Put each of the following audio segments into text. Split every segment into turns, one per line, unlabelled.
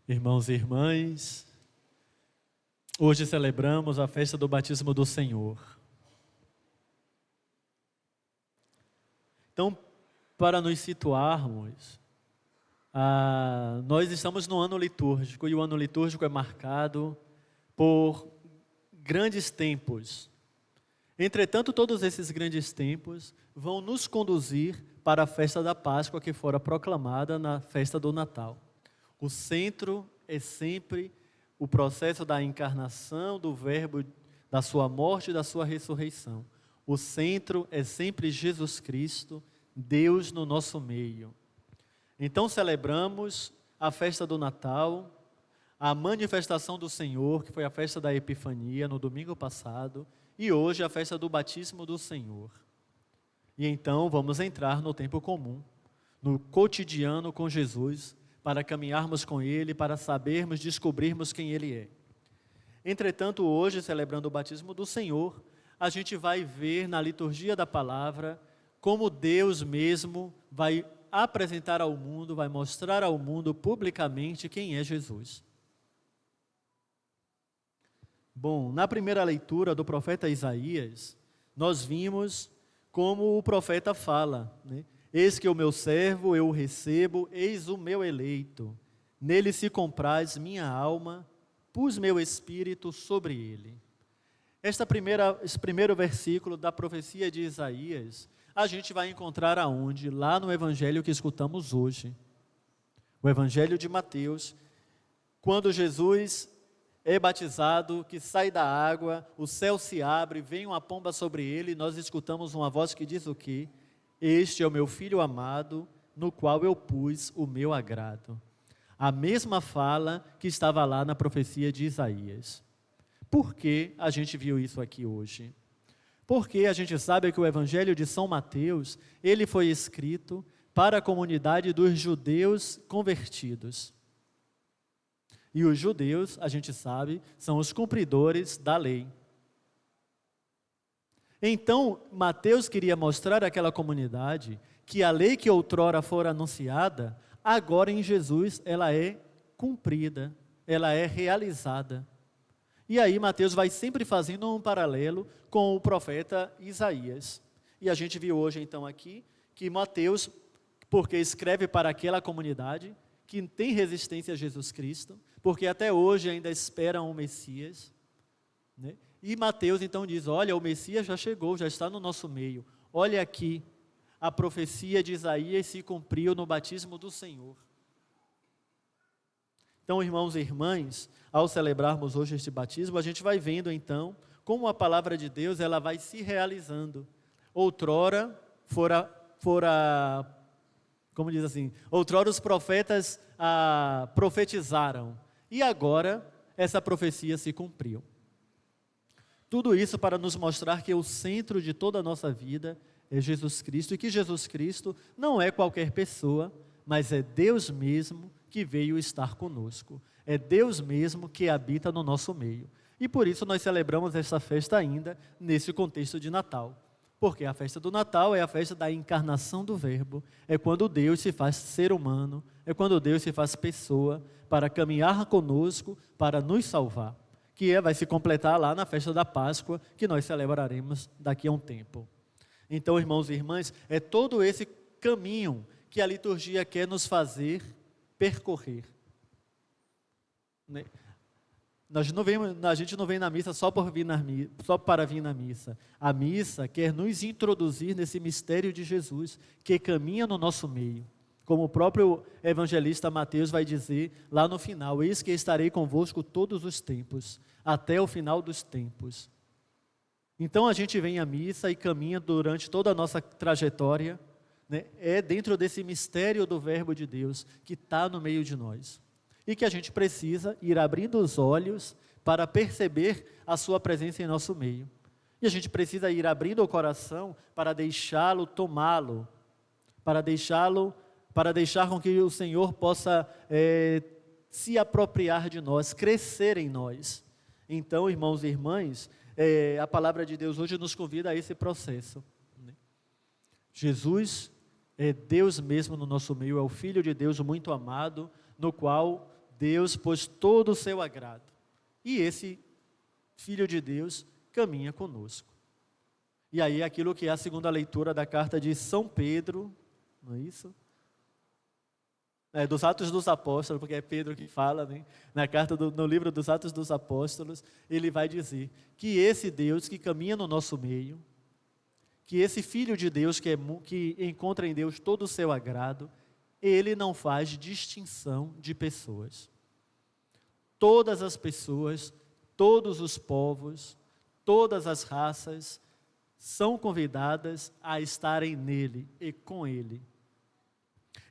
Irmãos e irmãs, hoje celebramos a festa do batismo do Senhor. Então, para nos situarmos, nós estamos no ano litúrgico, e o ano litúrgico é marcado por grandes tempos. Entretanto, todos esses grandes tempos vão nos conduzir para a festa da Páscoa, que fora proclamada na festa do Natal. O centro é sempre o processo da encarnação do Verbo, da sua morte e da sua ressurreição. O centro é sempre Jesus Cristo, Deus no nosso meio. Então celebramos a festa do Natal, a manifestação do Senhor, que foi a festa da Epifania no domingo passado, e hoje a festa do batismo do Senhor. E então vamos entrar no tempo comum, no cotidiano com Jesus, para caminharmos com Ele, para sabermos, descobrirmos quem Ele é. Entretanto, hoje, celebrando o batismo do Senhor, a gente vai ver na liturgia da palavra como Deus mesmo vai apresentar ao mundo, vai mostrar ao mundo publicamente quem é Jesus. Bom, na primeira leitura do profeta Isaías, nós vimos como o profeta fala, né? Eis que o meu servo, eu o recebo, eis o meu eleito. Nele se compraz minha alma, pus meu espírito sobre ele. Esse primeiro versículo da profecia de Isaías, a gente vai encontrar aonde? Lá no evangelho que escutamos hoje. O evangelho de Mateus, quando Jesus é batizado, que sai da água, o céu se abre, vem uma pomba sobre ele, nós escutamos uma voz que diz o quê? Este é o meu filho amado, no qual eu pus o meu agrado. A mesma fala que estava lá na profecia de Isaías. Por que a gente viu isso aqui hoje? Porque a gente sabe que o Evangelho de São Mateus, ele foi escrito para a comunidade dos judeus convertidos. E os judeus, a gente sabe, são os cumpridores da lei. Então, Mateus queria mostrar àquela comunidade que a lei que outrora fora anunciada, agora em Jesus ela é cumprida, ela é realizada. E aí Mateus vai sempre fazendo um paralelo com o profeta Isaías. E a gente viu hoje então aqui que Mateus, porque escreve para aquela comunidade que tem resistência a Jesus Cristo, porque até hoje ainda esperam o Messias, né? E Mateus então diz, olha, o Messias já chegou, já está no nosso meio. Olha aqui, a profecia de Isaías se cumpriu no batismo do Senhor. Então, irmãos e irmãs, ao celebrarmos hoje este batismo, a gente vai vendo então como a palavra de Deus ela vai se realizando. Outrora como diz assim, outrora os profetas profetizaram, e agora essa profecia se cumpriu. Tudo isso para nos mostrar que o centro de toda a nossa vida é Jesus Cristo, e que Jesus Cristo não é qualquer pessoa, mas é Deus mesmo que veio estar conosco. É Deus mesmo que habita no nosso meio. E por isso nós celebramos esta festa ainda nesse contexto de Natal. Porque a festa do Natal é a festa da encarnação do Verbo, é quando Deus se faz ser humano, é quando Deus se faz pessoa para caminhar conosco, para nos salvar. Que vai se completar lá na festa da Páscoa, que nós celebraremos daqui a um tempo. Então, irmãos e irmãs, é todo esse caminho que a liturgia quer nos fazer percorrer. A gente não vem na missa só para vir na missa. A missa quer nos introduzir nesse mistério de Jesus, que caminha no nosso meio. Como o próprio evangelista Mateus vai dizer lá no final, eis que estarei convosco todos os tempos, até o final dos tempos. Então a gente vem à missa e caminha durante toda a nossa trajetória, né? É dentro desse mistério do Verbo de Deus que está no meio de nós. E que a gente precisa ir abrindo os olhos para perceber a sua presença em nosso meio. E a gente precisa ir abrindo o coração para deixá-lo tomá-lo, para deixar com que o Senhor possa se apropriar de nós, crescer em nós. Então, irmãos e irmãs, a palavra de Deus hoje nos convida a esse processo. Jesus é Deus mesmo no nosso meio, é o Filho de Deus muito amado, no qual Deus pôs todo o seu agrado. E esse Filho de Deus caminha conosco. E aí aquilo que é a segunda leitura da carta de São Pedro, não é isso? Dos Atos dos Apóstolos, porque é Pedro que fala, né? No livro dos Atos dos Apóstolos, ele vai dizer que esse Deus que caminha no nosso meio, que esse Filho de Deus que encontra em Deus todo o seu agrado, ele não faz distinção de pessoas. Todas as pessoas, todos os povos, todas as raças são convidadas a estarem nele e com ele.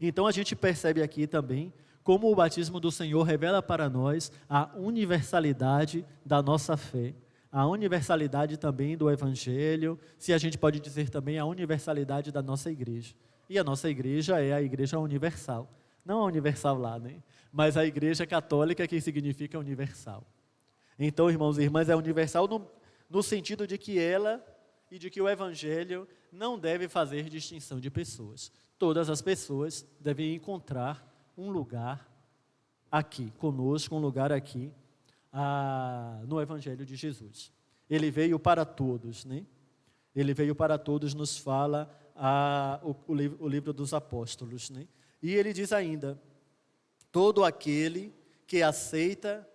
Então a gente percebe aqui também como o batismo do Senhor revela para nós a universalidade da nossa fé, a universalidade também do Evangelho, se a gente pode dizer também a universalidade da nossa igreja. E a nossa igreja é a igreja universal. Não a universal lá, né? Mas a igreja católica que significa universal. Então, irmãos e irmãs, é universal no sentido de que ela e de que o Evangelho não deve fazer distinção de pessoas. Todas as pessoas devem encontrar um lugar aqui, conosco, um lugar aqui, no Evangelho de Jesus. Ele veio para todos, né? Ele veio para todos, nos fala o livro dos Apóstolos, né? E ele diz ainda, todo aquele que aceita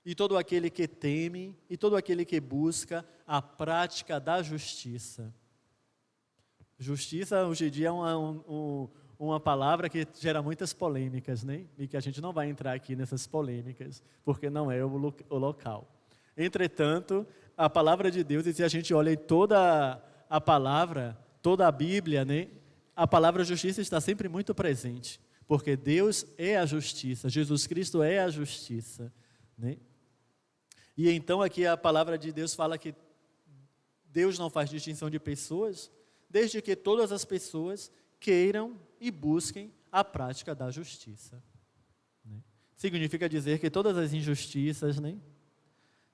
e todo aquele que teme e todo aquele que busca a prática da justiça. Justiça, hoje em dia, é uma palavra que gera muitas polêmicas, né? E que a gente não vai entrar aqui nessas polêmicas, porque não é o local. Entretanto, a palavra de Deus, e se a gente olha em toda a palavra, toda a Bíblia, né? A palavra justiça está sempre muito presente, porque Deus é a justiça, Jesus Cristo é a justiça, né? E então aqui a palavra de Deus fala que Deus não faz distinção de pessoas, desde que todas as pessoas queiram e busquem a prática da justiça, né? Significa dizer que todas as injustiças, né?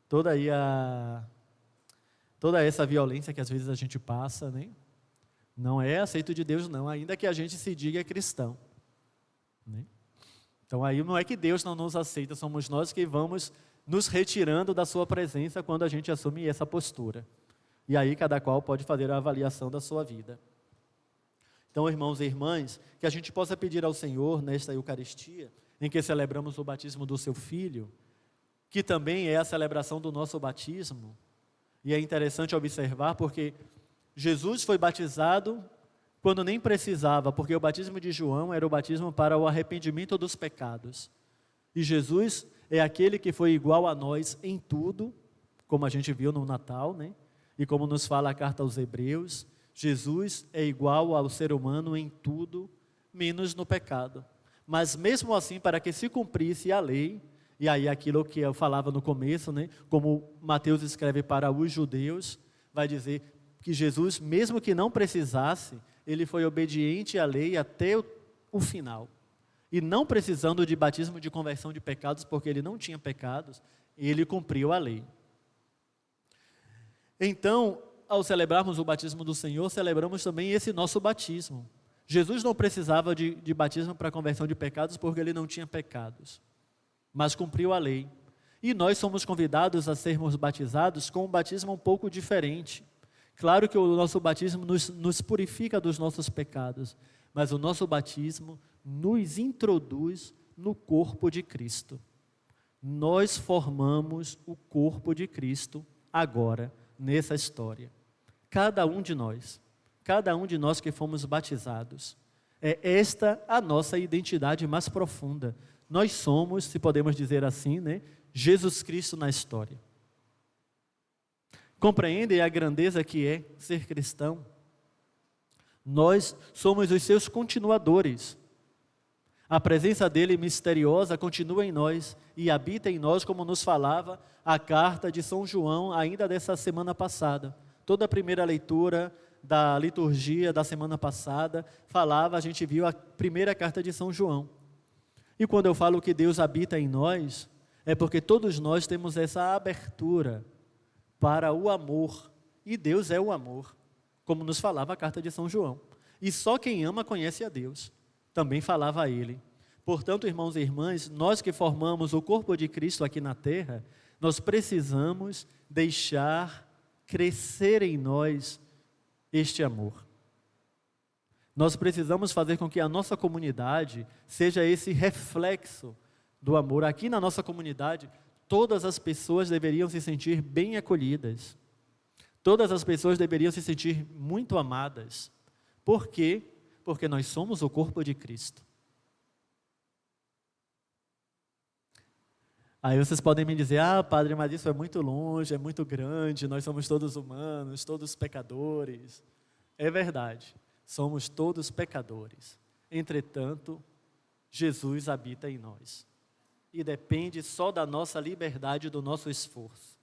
Toda essa violência que às vezes a gente passa, né? Não é aceito de Deus não, ainda que a gente se diga cristão, né? Então aí não é que Deus não nos aceita, somos nós que vamos nos retirando da sua presença quando a gente assume essa postura. E aí cada qual pode fazer a avaliação da sua vida. Então, irmãos e irmãs, que a gente possa pedir ao Senhor nesta Eucaristia, em que celebramos o batismo do seu Filho, que também é a celebração do nosso batismo. E é interessante observar porque Jesus foi batizado quando nem precisava, porque o batismo de João era o batismo para o arrependimento dos pecados. E Jesus é aquele que foi igual a nós em tudo, como a gente viu no Natal, né? E como nos fala a carta aos Hebreus, Jesus é igual ao ser humano em tudo, menos no pecado. Mas mesmo assim, para que se cumprisse a lei, e aí aquilo que eu falava no começo, né? Como Mateus escreve para os judeus, vai dizer que Jesus, mesmo que não precisasse, ele foi obediente à lei até o final. E não precisando de batismo de conversão de pecados, porque ele não tinha pecados, ele cumpriu a lei. Então, ao celebrarmos o batismo do Senhor, celebramos também esse nosso batismo. Jesus não precisava de batismo para conversão de pecados, porque ele não tinha pecados, mas cumpriu a lei. E nós somos convidados a sermos batizados com um batismo um pouco diferente. Claro que o nosso batismo nos purifica dos nossos pecados, mas o nosso batismo nos introduz no corpo de Cristo. Nós formamos o corpo de Cristo agora, nessa história. Cada um de nós que fomos batizados, é esta a nossa identidade mais profunda. Nós somos, se podemos dizer assim, né, Jesus Cristo na história. Compreendem a grandeza que é ser cristão? Nós somos os seus continuadores. A presença dele misteriosa continua em nós e habita em nós, como nos falava a carta de São João, ainda dessa semana passada. Toda a primeira leitura da liturgia da semana passada falava, a gente viu a primeira carta de São João. E quando eu falo que Deus habita em nós, é porque todos nós temos essa abertura para o amor. E Deus é o amor, como nos falava a carta de São João. E só quem ama conhece a Deus. Também falava a ele. Portanto, irmãos e irmãs, nós que formamos o corpo de Cristo aqui na terra, nós precisamos deixar crescer em nós este amor. Nós precisamos fazer com que a nossa comunidade seja esse reflexo do amor. Aqui na nossa comunidade, todas as pessoas deveriam se sentir bem acolhidas. Todas as pessoas deveriam se sentir muito amadas. Por quê? Porque nós somos o corpo de Cristo. Aí vocês podem me dizer, padre, mas isso é muito longe, é muito grande, nós somos todos humanos, todos pecadores. É verdade, somos todos pecadores. Entretanto, Jesus habita em nós. E depende só da nossa liberdade e do nosso esforço.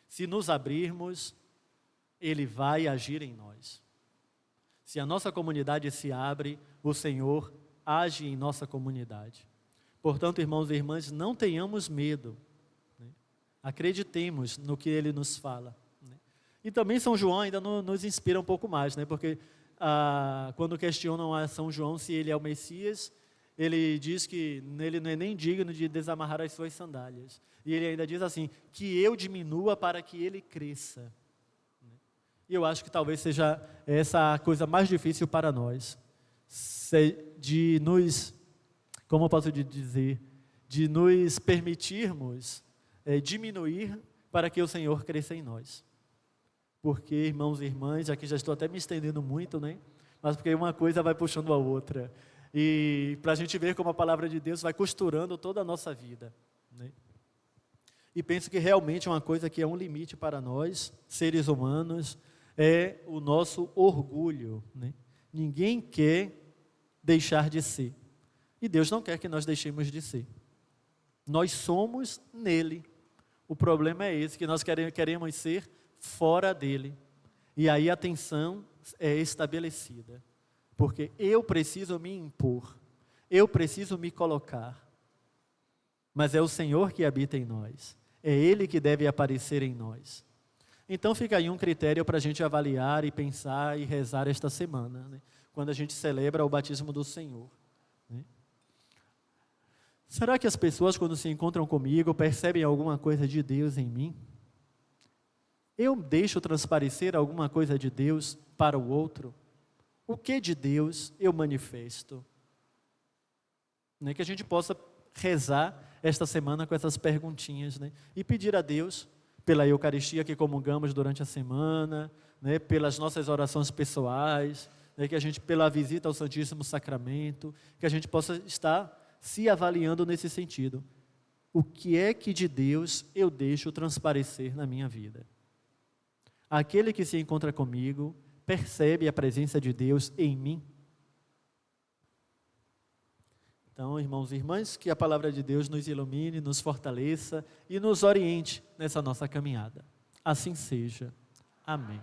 Se nos abrirmos, Ele vai agir em nós. Se a nossa comunidade se abre, o Senhor age em nossa comunidade. Portanto, irmãos e irmãs, não tenhamos medo, né? Acreditemos no que Ele nos fala, né? E também São João ainda nos inspira um pouco mais, né? Porque quando questionam a São João se ele é o Messias, ele diz que ele não é nem digno de desamarrar as suas sandálias. E ele ainda diz assim, que eu diminua para que ele cresça. E eu acho que talvez seja essa a coisa mais difícil para nós, de nos, como eu posso dizer, de nos permitirmos diminuir para que o Senhor cresça em nós. Porque, irmãos e irmãs, aqui já estou até me estendendo muito, né? Mas porque uma coisa vai puxando a outra. E para a gente ver como a palavra de Deus vai costurando toda a nossa vida, né? E penso que realmente uma coisa que é um limite para nós, seres humanos, é o nosso orgulho, né? Ninguém quer deixar de ser. E Deus não quer que nós deixemos de ser. Nós somos nele. O problema é esse, que nós queremos ser fora dele. E aí a tensão é estabelecida. Porque eu preciso me impor. Eu preciso me colocar. Mas é o Senhor que habita em nós. É Ele que deve aparecer em nós. Então fica aí um critério para a gente avaliar e pensar e rezar esta semana, né? Quando a gente celebra o batismo do Senhor, né? Será que as pessoas, quando se encontram comigo, percebem alguma coisa de Deus em mim? Eu deixo transparecer alguma coisa de Deus para o outro? O que de Deus eu manifesto? Né? Que a gente possa rezar esta semana com essas perguntinhas, né? E pedir a Deus, pela Eucaristia que comungamos durante a semana, né? Pelas nossas orações pessoais, né? Que a gente, pela visita ao Santíssimo Sacramento, que a gente possa estar se avaliando nesse sentido. O que é que de Deus eu deixo transparecer na minha vida? Aquele que se encontra comigo percebe a presença de Deus em mim? Então, irmãos e irmãs, que a palavra de Deus nos ilumine, nos fortaleça e nos oriente nessa nossa caminhada. Assim seja. Amém.